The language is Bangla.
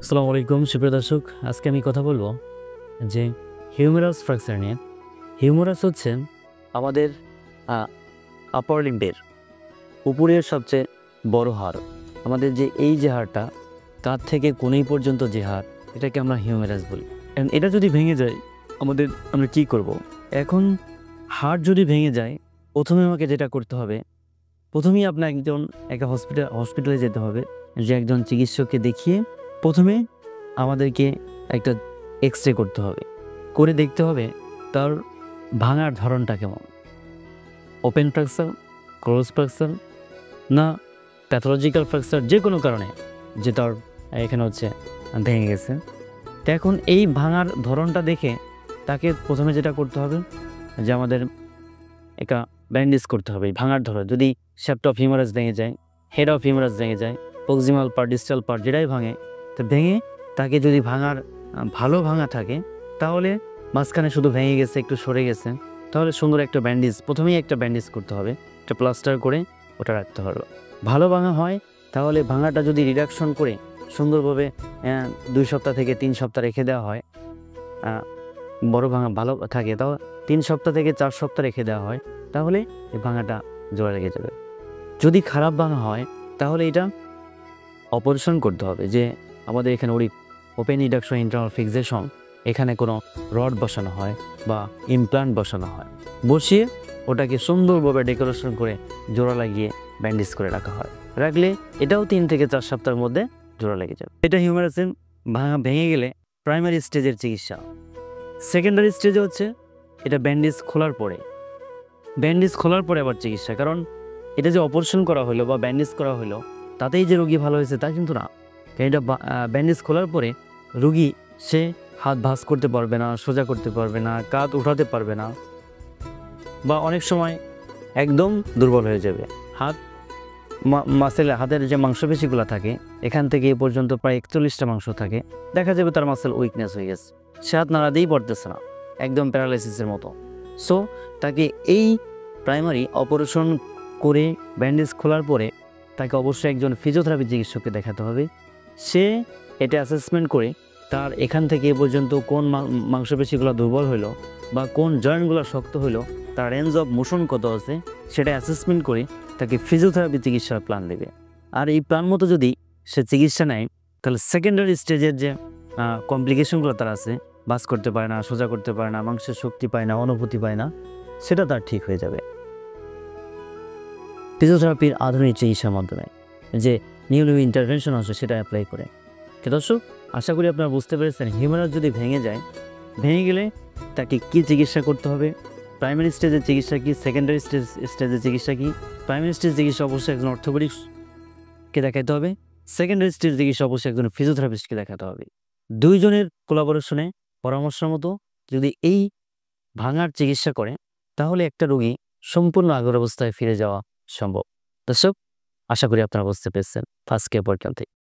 আসসালামু আলাইকুম সুপ্রিয় দর্শক, আজকে আমি কথা বলবো যে হিউমেরাস ফ্র্যাকচার নিয়ে। হিউমেরাস হচ্ছে আমাদের আপার লিম্বের উপরের সবচেয়ে বড় হাড়। আমাদের যে এই যে হাড়টা কাঁধ থেকে কোণেই পর্যন্ত যে হাড়, এটাকে আমরা হিউমেরাস বলি। এটা যদি ভেঙে যায় আমরা কি করব? এখন হাড় যদি ভেঙে যায়, প্রথমে আমাকে যেটা করতে হবে, প্রথমেই আপনার একটা হসপিটালে যেতে হবে, যে একজন চিকিৎসককে দেখিয়ে প্রথমে আমাদেরকে একটা এক্স-রে করতে হবে, করে দেখতে হবে তার ভাঙার ধরনটা কেমন, ওপেন ফ্র্যাকচার, ক্লোজ ফ্র্যাকচার, না প্যাথোলজিক্যাল ফ্র্যাকচার, যে কোনো কারণে যে তার এখানে ভেঙে গেছে। তো এখন এই ভাঙার ধরনটা দেখে তাকে প্রথমে যেটা করতে হবে যে আমাদের একটা ব্যান্ডেজ করতে হবে। ভাঙার ধরন যদি শ্যাফট অফ হিউমেরাস ভেঙে যায়, হেড অফ হিউমেরাস ভেঙে যায়, প্রক্সিমাল পার্ট, ডিস্টাল পার্ট যেটাই ভাঙে, তো ভেঙে তাকে যদি ভালো ভাঙা থাকে, তাহলে মাঝখানে শুধু ভেঙে গেছে, একটু সরে গেছে, তাহলে সুন্দর একটা ব্যান্ডেজ, প্রথমেই একটা ব্যান্ডেজ করতে হবে, একটা প্লাস্টার করে ওটা রাখতে হবে। ভালো ভাঙা হয় তাহলে ভাঙাটা যদি রিডাকশন করে সুন্দরভাবে 2 সপ্তাহ থেকে 3 সপ্তাহ রেখে দেওয়া হয়, বড় ভাঙা ভালো থাকে, তাও 3 সপ্তাহ থেকে 4 সপ্তাহ রেখে দেওয়া হয়, তাহলে এই ভাঙাটা জোড়া লেগে যাবে। যদি খারাপ ভাঙা হয় তাহলে এটা অপারেশন করতে হবে, যে আমাদের এখানে ওপেন রিডাকশন ইন্টারনাল ফিক্সেশন, এখানে কোনো রড বসানো হয় বা ইমপ্লান্ট বসানো হয়, বসিয়ে ওটাকে সুন্দরভাবে ডেকোরেশন করে জোড়া লাগিয়ে ব্যান্ডেজ করে রাখা হয়। রাখলে এটাও 3 থেকে 4 সপ্তাহের মধ্যে জোড়া লেগে যাবে। এটা হিউমেরাসের ভেঙে গেলে প্রাইমারি স্টেজের চিকিৎসা। সেকেন্ডারি স্টেজে এটা ব্যান্ডেজ খোলার পরে আবার চিকিৎসা। কারণ এটা যে অপারেশন করা হলো বা ব্যান্ডেজ করা হলো তাতেই যে রোগী ভালো হয়েছে তা কিন্তু না। এটা ব্যান্ডেজ খোলার পরে রোগী সে হাত ভাঁজ করতে পারবে না, সোজা করতে পারবে না, কাঁধ উঠাতে পারবে না, বা অনেক সময় একদম দুর্বল হয়ে যাবে। হাতের যে মাংসপেশিগুলো থাকে, এখান থেকে এ পর্যন্ত প্রায় 41টা মাংস থাকে, দেখা যাবে তার মাসেল উইকনেস হয়ে গেছে, সে হাত নাড়াতেই পারতেছে না, একদম প্যারালাইসিসের মতো। সো তাকে এই প্রাইমারি অপারেশন করে ব্যান্ডেজ খোলার পরে তাকে অবশ্যই একজন ফিজিওথেরাপি চিকিৎসককে দেখাতে হবে। সে এটা অ্যাসেসমেন্ট করে তার এখান থেকে এ পর্যন্ত কোন মাংসপেশিগুলো দুর্বল হইলো বা কোন জয়েন্টগুলো শক্ত হইলো, তার রেঞ্জ অফ মোশন কত আছে, সেটা অ্যাসেসমেন্ট করে তাকে ফিজিওথেরাপি চিকিৎসার প্ল্যান দেবে। আর এই প্ল্যান মতো যদি সে চিকিৎসা নেয়, তাহলে সেকেন্ডারি স্টেজের যে কমপ্লিকেশনগুলো তার আছে, বাস করতে পারে না, সোজা করতে পারে না, মাংসের শক্তি পায় না, অনুভূতি পায় না, সেটা তার ঠিক হয়ে যাবে ফিজিওথেরাপির আধুনিক চিকিৎসার মাধ্যমে, যে নিউ ইন্টারভেনশন আছে সেটা অ্যাপ্লাই করে। দর্শক, আশা করি আপনারা বুঝতে পেরেছেন হিউমেরাস যদি ভেঙে গেলে তাকে কী চিকিৎসা করতে হবে, প্রাইমারি স্টেজের চিকিৎসা কী, সেকেন্ডারি স্টেজের চিকিৎসা কী। প্রাইমারি স্টেজ চিকিৎসা অবশ্যই একজন অর্থোপেডিক্সকে দেখাতে হবে, সেকেন্ডারি স্টেজ চিকিৎসা অবশ্যই একজন ফিজিওথেরাপিস্টকে দেখাতে হবে। দুইজনের কোলাবোরেশনে পরামর্শ মতো যদি এই ভাঙার চিকিৎসা করে, তাহলে একটা রোগী সম্পূর্ণ আগের অবস্থায় ফিরে যাওয়া সম্ভব। দর্শক, আশা করি আপনারা বুঝতে পেরেছেন। ফার্স্ট কেয়ার পয়েন্ট থেকে